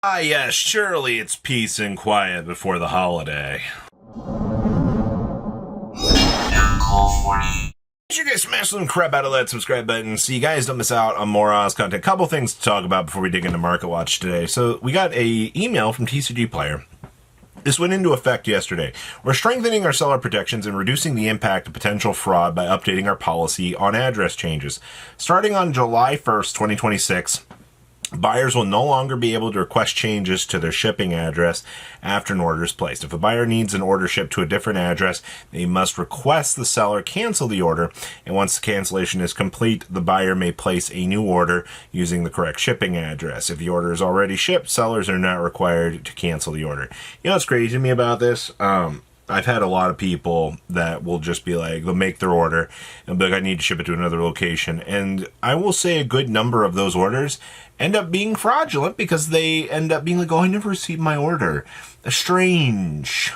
Ah, yes, surely it's peace and quiet before the holiday. Make sure you guys smash some crap out of that subscribe button so you guys don't miss out on more Oz content. Couple things to talk about before we dig into Market Watch today. So we got a email from TCG Player. This went into effect yesterday. We're strengthening our seller protections and reducing the impact of potential fraud by updating our policy on address changes. Starting on July 1st, 2026, buyers will no longer be able to request changes to their shipping address after an order is placed. If a buyer needs an order shipped to a different address, they must request the seller cancel the order, and once the cancellation is complete, the buyer may place a new order using the correct shipping address. If the order is already shipped, sellers are not required to cancel the order. You know what's crazy to me about this? I've had a lot of people that will just be like, they'll make their order and be like, I need to ship it to another location. And I will say a good number of those orders end up being fraudulent because they end up being like, oh, I never received my order. Strange.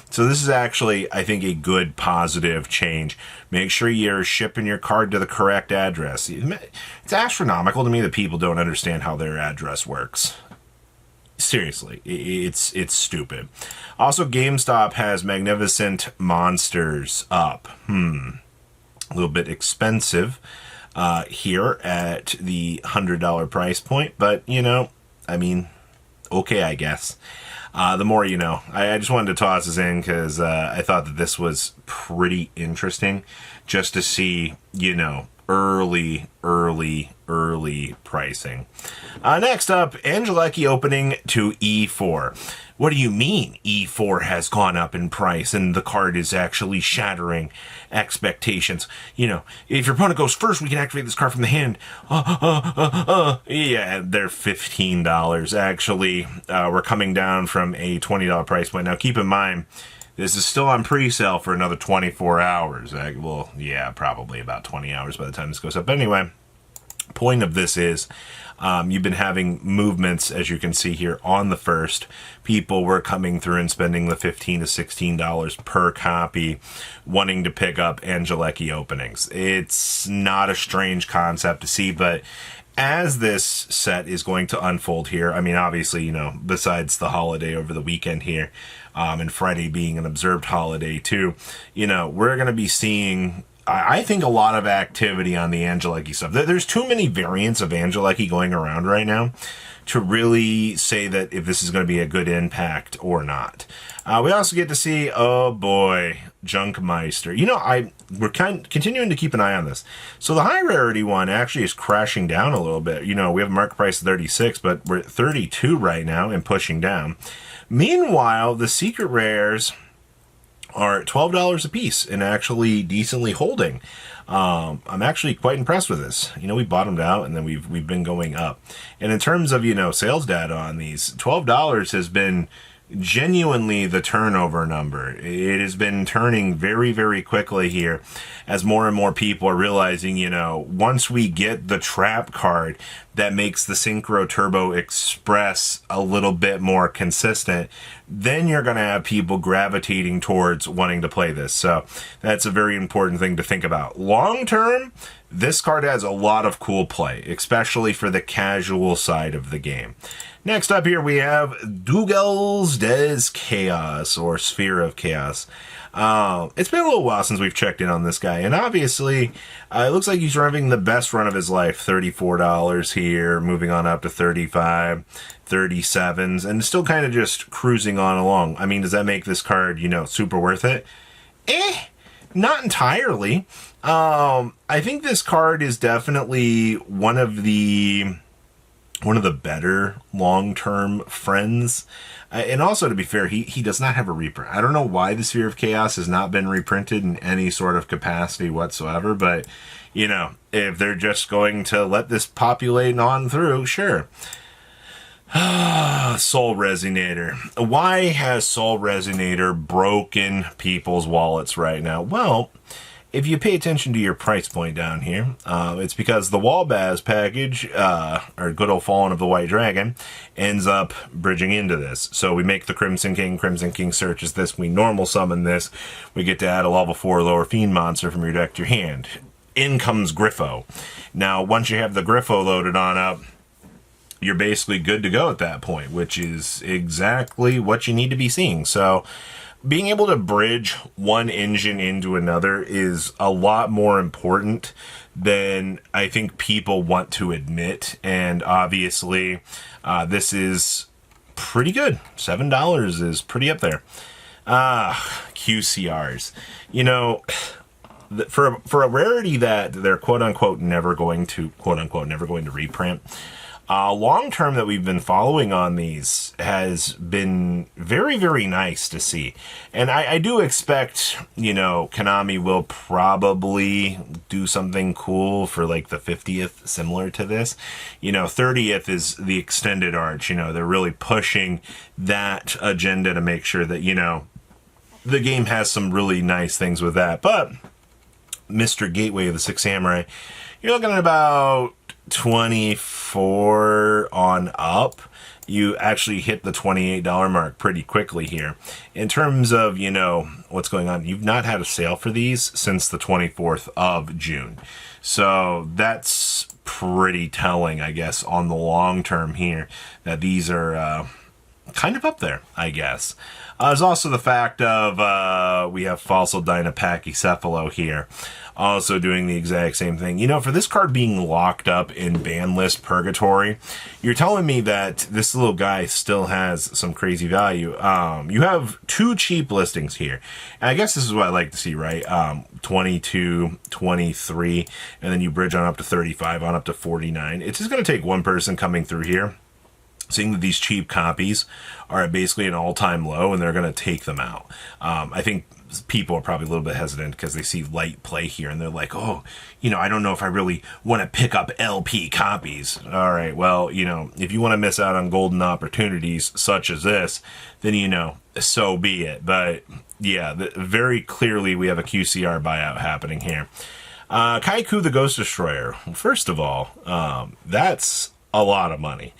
So this is actually, I think, a good positive change. Make sure you're shipping your card to the correct address. It's astronomical to me that people don't understand how their address works. Seriously, it's stupid. Also, GameStop has Magnificent Monsters up. A little bit expensive here at the $100 price point, but, you know, I mean, okay, I guess. The more you know. I just wanted to toss this in because I thought that this was pretty interesting just to see, you know, early pricing. Next up, Angelechy Opening to E4. What do you mean E4 has gone up in price and the card is actually shattering expectations? You know, if your opponent goes first, we can activate this card from the hand. Yeah, they're $15. Actually, we're coming down from a $20 price point. Now, keep in mind, this is still on pre-sale for another 24 hours. Well, yeah, probably about 20 hours by the time this goes up. But anyway, point of this is you've been having movements, as you can see here, on the first. People were coming through and spending the $15 to $16 per copy wanting to pick up Angelechy openings. It's not a strange concept to see, but as this set is going to unfold here, I mean, obviously, you know, besides the holiday over the weekend here, and Friday being an observed holiday too, you know, we're going to be seeing, I think, a lot of activity on the Angelechy stuff. There's too many variants of Angelechy going around right now to really say that if this is going to be a good impact or not. We also get to see, oh boy, Junk Meister. You know, we're continuing to keep an eye on this. So the high rarity one actually is crashing down a little bit. You know, we have a market price of 36, but we're at 32 right now and pushing down. Meanwhile, the secret rares are $12 a piece and actually decently holding. I'm actually quite impressed with this. You know, we bottomed out and then we've been going up. And in terms of, you know, sales data on these, $12 has been genuinely the turnover number. It has been turning very quickly here as more and more people are realizing, you know, once we get the trap card that makes the Synchro Turbo Express a little bit more consistent, then you're going to have people gravitating towards wanting to play this. So that's a very important thing to think about. Long term, this card has a lot of cool play, especially for the casual side of the game. Next up here we have Dougal's Des Chaos, or Sphere of Chaos. It's been a little while since we've checked in on this guy, and obviously it looks like he's having the best run of his life. $34 here, moving on up to 35, 37s, and still kind of just cruising on along. I mean, does that make this card, you know, super worth it? Not entirely. I think this card is definitely one of the better long-term friends. And also, to be fair, he does not have a reprint. I don't know why the Sphere of Chaos has not been reprinted in any sort of capacity whatsoever, but, you know, if they're just going to let this populate on through, sure. Soul Resonator. Why has Soul Resonator broken people's wallets right now? Well, if you pay attention to your price point down here, it's because the Wallbaz package, or good old Fallen of the White Dragon, ends up bridging into this. So we make the Crimson King. Crimson King searches this. We normal summon this. We get to add a level 4 lower fiend monster from your deck to your hand. In comes Griffo. Now, once you have the Griffo loaded on up, you're basically good to go at that point, which is exactly what you need to be seeing. So being able to bridge one engine into another is a lot more important than I think people want to admit. And obviously, this is pretty good. $7 is pretty up there. QCRs. You know, for a rarity that they're quote unquote never going to reprint, long term that we've been following on these has been very, very nice to see. And I do expect, you know, Konami will probably do something cool for like the 50th, similar to this. You know, 30th is the extended arch. You know, they're really pushing that agenda to make sure that, you know, the game has some really nice things with that. But Mr. Gateway of the Six Samurai, you're looking at about 24 on up. You actually hit the $28 mark pretty quickly here. In terms of, you know, what's going on, you've not had a sale for these since the 24th of June. So that's pretty telling, I guess, on the long term here, that these are kind of up there, I guess. There's also the fact of we have Fossil Dyna Pachycephalo here, also doing the exact same thing. You know, for this card being locked up in ban list purgatory, you're telling me that this little guy still has some crazy value. You have two cheap listings here, and I guess this is what I like to see, right? 22, 23, and then you bridge on up to 35, on up to 49. It's just going to take one person coming through here, seeing that these cheap copies are at basically an all-time low, and they're going to take them out. I think people are probably a little bit hesitant because they see light play here, and they're like, oh, you know, I don't know if I really want to pick up LP copies. All right, well, you know, if you want to miss out on golden opportunities such as this, then, you know, so be it. But, yeah, very clearly we have a QCR buyout happening here. Kycoo the Ghost Destroyer. First of all, that's a lot of money.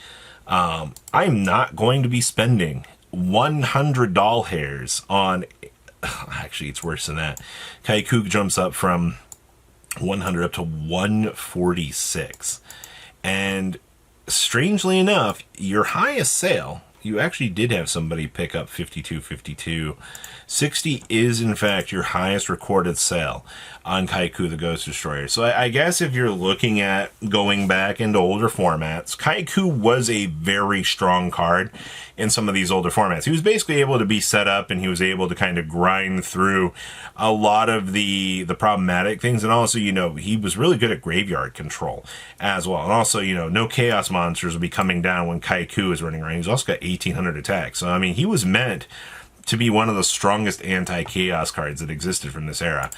I'm not going to be spending 100 doll hairs on, actually it's worse than that. Kycoo jumps up from 100 up to 146. And strangely enough, your highest sale, you actually did have somebody pick up 52. 60 is in fact your highest recorded sale on Kycoo the Ghost Destroyer. So I guess if you're looking at going back into older formats, Kycoo was a very strong card in some of these older formats. He was basically able to be set up, and he was able to kind of grind through a lot of the problematic things. And also, you know, he was really good at graveyard control as well. And also, you know, no chaos monsters will be coming down when Kycoo is running around. He's also got 1800 attacks. So, I mean, he was meant to be one of the strongest anti-chaos cards that existed from this era.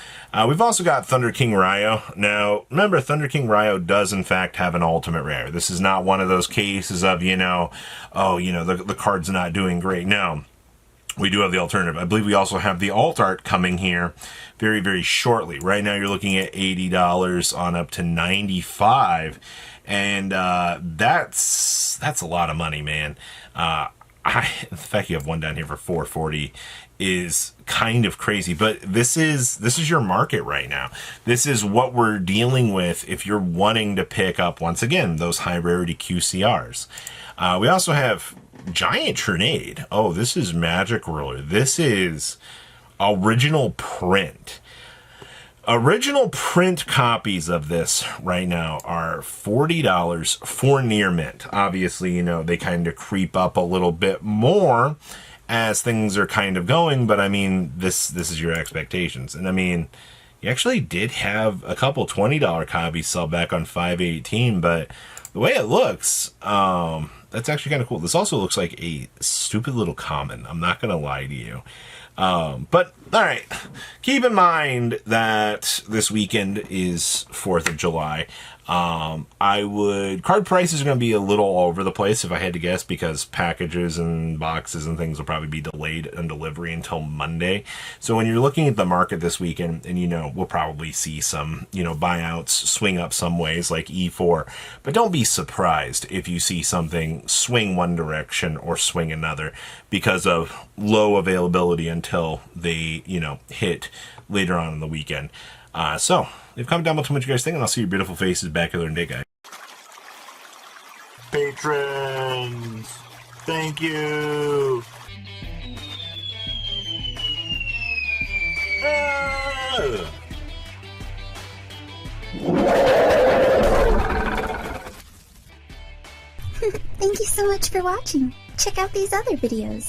We've also got Thunder King Rai-Oh. Now, remember, Thunder King Rai-Oh does, in fact, have an ultimate rare. This is not one of those cases of, you know, oh, you know, the card's not doing great. No, we do have the alternative. I believe we also have the alt art coming here very, very shortly. Right now, you're looking at $80 on up to $95, and that's a lot of money, man. The fact you have one down here for $440 is kind of crazy, but this is your market right now. This is what we're dealing with if you're wanting to pick up, once again, those high rarity QCRs. We also have Giant Trunade. Oh, this is Magic Ruler. This is original print. Original print copies of this right now are $40 for near mint. Obviously, you know, they kind of creep up a little bit more as things are kind of going, but I mean, this is your expectations. And I mean, you actually did have a couple $20 copies sell back on 5/18, but the way it looks, that's actually kind of cool. This also looks like a stupid little common. I'm not going to lie to you. But, alright, keep in mind that this weekend is 4th of July. Card prices are going to be a little all over the place if I had to guess, because packages and boxes and things will probably be delayed on delivery until Monday. So when you're looking at the market this weekend, and you know, we'll probably see some, you know, buyouts swing up some ways like E4, but don't be surprised if you see something swing one direction or swing another because of low availability until they, you know, hit later on in the weekend. So, leave a comment down below what you guys think, and I'll see your beautiful faces back here in day, guys. Patrons! Thank you! Ah! Thank you so much for watching. Check out these other videos.